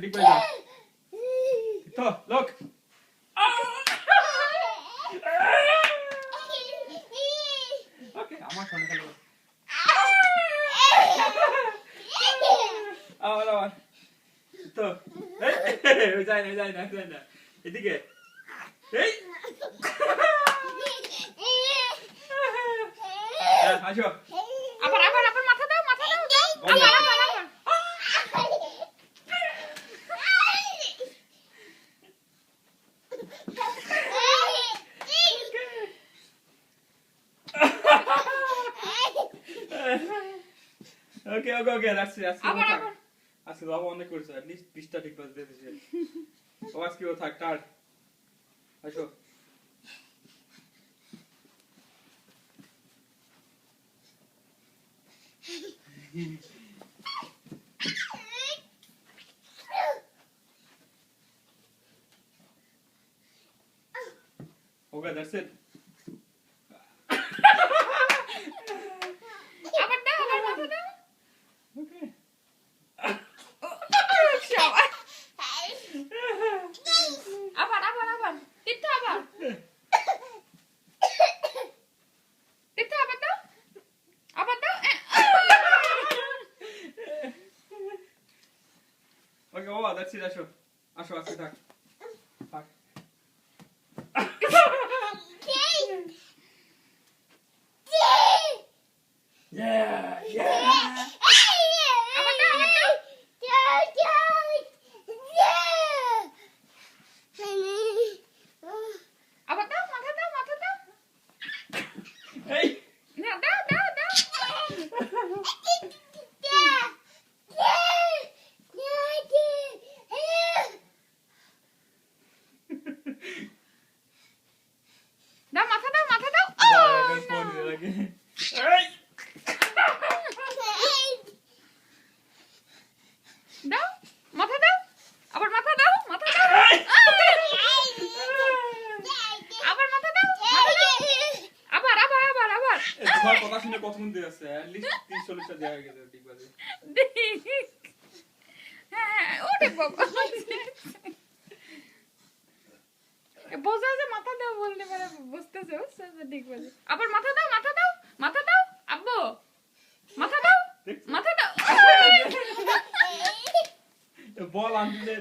ঠিক পাইছো তো লোক ওকে আমার সামনে খেলো আবার আবার তো এই যাই না এদিকে এই আসো আবার মাথা দাও আবার ওকে that's it আবার আজকে বাবা অনেক করেছে at least 20টা ঠিক বাজে দিয়েছে ও আজকে ও থাক টার আসো Okay, that's it. আবার দাও আবার মাথা দাও Okay. আবার তিনটা আবার দাও Okay, oh, that's it. আসো আজকে থাক Yeah. আবার দাও মাথা দাও Hey. না দাও মাথা দাও Phone লাগে Hey. দাও মাথা দাও আবার মাথা দাও আবার মাথা দাও আবার তোমার কথা শুনে কতক্ষণ দিয়ে আছে at least 30-40টা দেয়া হয়ে গেছে ঠিক বাজে হ্যাঁ ওরে বাবা বোঝা যে মাথা দাও বলতে পারে বুঝতেছে ঠিক বলে আবার মাথা দাও আব্বু মাথা দাও বল আনতে